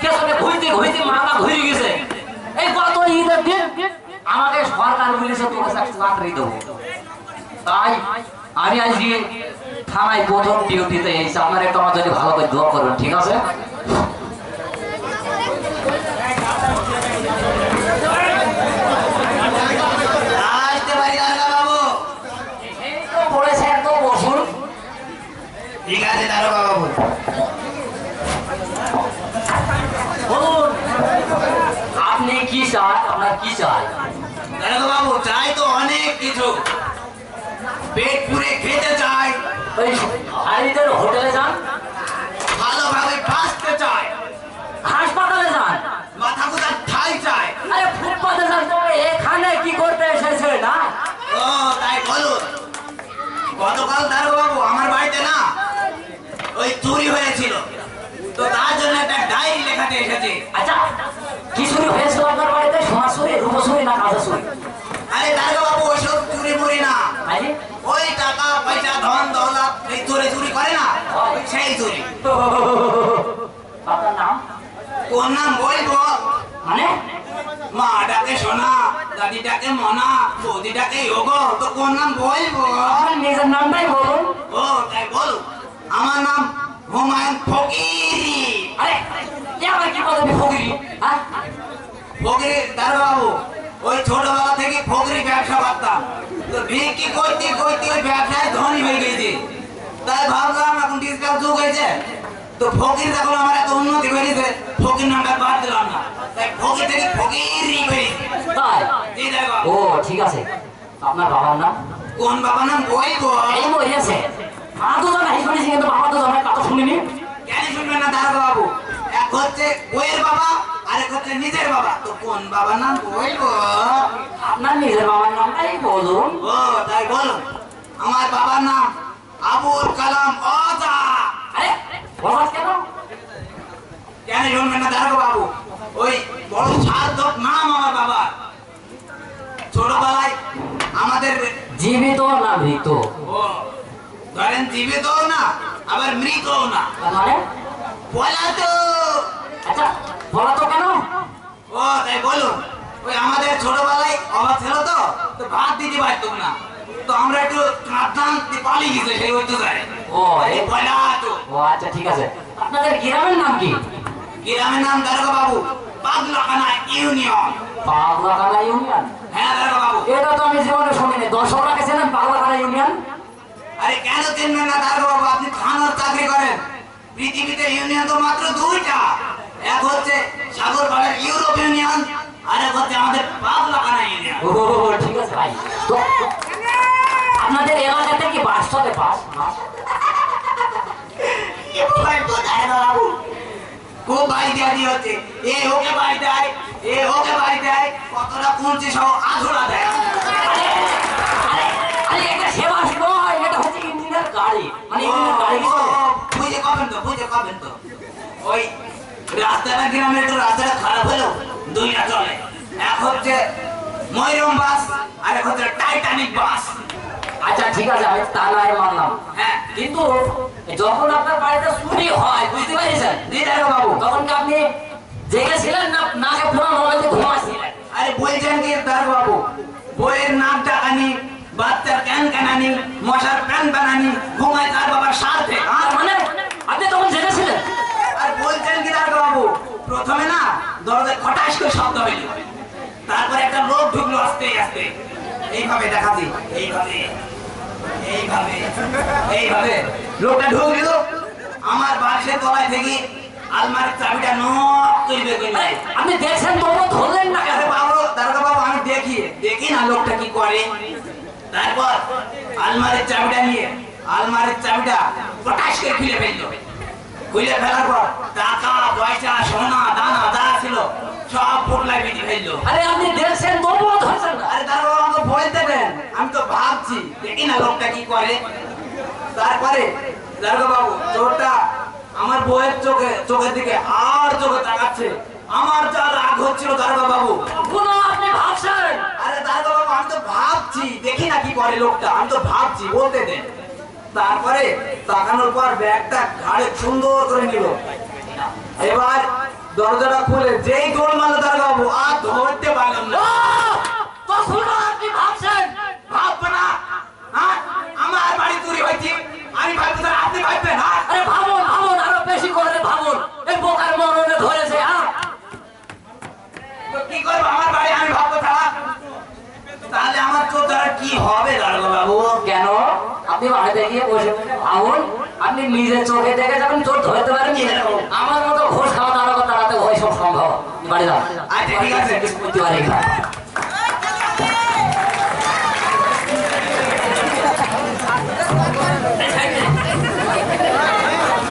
পেছনে ঘুরতে ঘুরতে মাথা ঘুরে গেছে। এই গত ঈদের দিন আমাকে সরকার বলেছে তোকে চাকরি দেবো, তাই আমি আজকে থানায় প্রথম ডিউটিতে এসেছি। আপনার একটু আমার যদি ভালো করে দোয়া করবেন, ঠিক আছে? ঠিক আছে দারোগা বাবু, বলুন আপনি কি চান, আপনার কি চাই? দারোগা বাবু চাই তো অনেক কিছু, পেট পুরে খেতে চাই, ওই হারিদের হোটেলে যান, ভালোভাবে বাঁচতে চাই, হাসপাতালে যান, মাথা গোজার ঠাই চাই। আরে ফুটপাতে যান, তো এখানে কি করতে এসেছে না? ও তাই বলুন। গতকাল দারোগা বাবু আমার বাড়িতে না ওই চুরি হয়েছিল, তো তার জন্য একটা ডায়েরি লেখাতে এসেছি। আচ্ছা কি চুরি হয়েছিল আপনার বাড়িতে? সোনা চুরি, রূপো চুরি না কাঁচা চুরি? আরে দারোগা বাবু ওইসব চুরি মুড়ি না, আরে ওই টাকা পয়সা ধন দৌলত এই চোরে চুরি করে না, সেই চুরি। আপনার নাম? কোন নাম বলবো? মানে মা ডাকে সোনা, দাদি ডাকে মনা, বৌদি ডাকে যোগো, তো কোন নাম বলবো? আপনার নিজের নামটাই বলুন। ও তাই বলুন। আমার নাম হুমায়ুন ফকিরি। আরে এ আবার কি বলবি ফকিরি? হ্যাঁ ফকিরি দারোগা বাবু ওই ছোটবেলা থেকে ফকিরি ব্যবসা করতাম, তো বিক্রি করতে করতে ওই ব্যবসায় ধনী হয়ে গেছি। তাই ভাবলাম এখন ডিজিটাল যুগ হয়েছে, তো ফকির যখন আমার এত উন্নতি করেছে, ফকির নামটা বাদ দিলাম না, তাই ফকির থেকে ফকিরি করেছি। তাই? জি দারোগা বাবু। ও ঠিক আছে। আপনার বাবার নাম? কোন বাবার নাম বলবো? এই মরিয়াছে। মা তো জানা শুনেছি, কিন্তু বাবা তো জানা কথা শুনিনি। কেন শুনবেন না দারোগা বাবু? এক হচ্ছে বইয়ের বাবা, আর এক হচ্ছে নিজের বাবা, তো কোন বাবার নাম বলবো? আপনার নিজের বাবার নামটাই বলুন। ও তাই বলুন। আমার বাবার নাম আবুল কালাম আজাদ। আরে বলাস কেন? কেন শুনবেন না দারোগা বাবু? ওই বড় সার্থক নাম আমার বাবার। ছোটবেলায় আমাদের জীবিত না মৃত? ও ধরেন জীবিত না আবার মৃত না, তার মানে? পলাতো। আচ্ছা বলা তো কেন? ও তাই বলুন। ওই আমাদের ছোটবেলায় অভাব ছিল, তো তো ভাত দিতে পারতাম না, তো আমরা একটু কাঁদতাম, পালিয়ে গেছে সেই হইতে যায়। ও এই পলাতো। ও আচ্ছা ঠিক আছে। আপনাদের গ্রামের নাম কি? গ্রামের নাম দারোগা বাবু পাগলাখানা ইউনিয়ন। পাগলাখানা ইউনিয়ন? হ্যাঁ দারোগা বাবু। এটা তো আমি জীবনে শুনিনি। দর্শকরা গেছিলেন পাগলাখানা ইউনিয়ন? আরে কেন চিনবেন না দারোগা বাবু? আপনি থানার চাকরি করেন। পৃথিবীতে ইউনিয়ন তো মাত্র দুইটা, এক হচ্ছে সাগর পাড়ের ইউরোপ ইউনিয়ন, আর এক হচ্ছে আমাদের পাগলাখানা ইউনিয়ন। ও ঠিক আছে ভাই। তো আপনাদের এলাকাতে কি বাস চলে? বাস খুব বাড়ি দেওয়া হচ্ছে, এ ওকে বাড়ি দেয়, এ ওকে বাড়ি দেয়, কতটা কুঞ্চি সহ আধুরা দেয়। আরে আরে আরে এটা সেবাস নয়, এটা হচ্ছে ইঞ্জিনের গাড়ি। মানে ইঞ্জিনের গাড়ি কি চলে? বুঝে পাবেন তো, বুঝে পাবেন তো। ওই রাস্তাটা গ্রামের তো রাস্তাটা খারাপ হলেও দুইটা চলে, এক হচ্ছে ময়ূরম বাস আর এক হচ্ছে টাইটানিক বাস। আচ্ছা ঠিক আছে, আমি তা নয় মানলাম। হ্যাঁ কিন্তু যখন আপনার বাড়িতে চুরি হয়, বুঝতে পেরেছেন দিদারো বাবু, তখন কি আপনি জেগেছিলেন না নাকে পুরো মোবাইলে ঘুমাচ্ছিলেন? আরে বলছেন কি দারো বাবু, বইয়ের নামটা আনি, বাচ্চার ক্যান কানানি, মশার প্যান বানানি, ঘুমায় তার বাবার সাথে। আর মানে আপনি তখন জেগেছিলেন? আর বলছেন কি দারো বাবু, প্রথমে না দরজায় খটাস করে শব্দ হইল, তারপরে একটা লোক ঢুকলো আস্তে আস্তে, এইভাবে দেখাচ্ছি, এইভাবে এইভাবে এইভাবে লোকটা ঢুকলো আমার বাক্সের তলায় থেকে আলমারির চাবিটা নক করবে কইলে। আপনি দেখছেন তবুও ধরলেন না কেন? আরে বাবু দারোগা বাবু, আমি দেখি না লোকটা কি করে। তারপর আলমারির চাবিটা নিয়ে আলমারির চাবিটা পটাশ করে খুলে ফেললো, খুলে ফেলার পর টাকা পয়সা সোনা দানা যা ছিল সব পোটলায় বেঁধে ফেললো। আরে আপনি দেখছেন তবুও ধরছেন না? আরে দারোগা বাবু আমাকে বলতে দেন, আমি তো ভাবছি, দেখি না লোকটা কি করে। তারপরে দারোগা বাবু চোরটা আমার বউয়ের চোখের দিকে আর চোখে তাকাচ্ছে। আমার যা রাগ হচ্ছিল দারোগা বাবু। কোনো আপনি ভাবছেন? আরে দারোগা বাবু আমি তো ভাবছি, দেখি না কি করে লোকটা, আমি তো ভাবছি, বলতে দেন। তারপরে তাকানোর পর ব্যাগটা ঘাড়ে সুন্দর করে নিল, এবার দরজাটা খুলে যেই দৌড় মারলো দারোগা বাবু আর ধরতে পারলাম না। তখন আপনি ভাবছেন ভাববো না, হ্যাঁ? আমার বাড়ি চুরি হয়েছে, আমি ভাববো স্যার, আপনি ভাববেন? হ্যাঁ? আরে ভাবুন ভাবুন আরো বেশি করে ভাবুন এই বোকার মরণে ধরেছে হ্যাঁ তো কি করবো, আমার বাড়ি আমি ভাববো ছাড়া? তাহলে আমার চোর দ্বারা কি হবে দারোগা বাবু? কেন আপনি বাড়িতে গিয়ে বসে বসে ভাবুন আপনি নিজের চোখে দেখে যাবেন চোর ধরতে পারেন কি না? আমার মতো ঘোষ খাওয়া দাঁড়াতে ওই সব সম্ভব বাড়ি যাও আচ্ছা ঠিক আছে। করতে পারি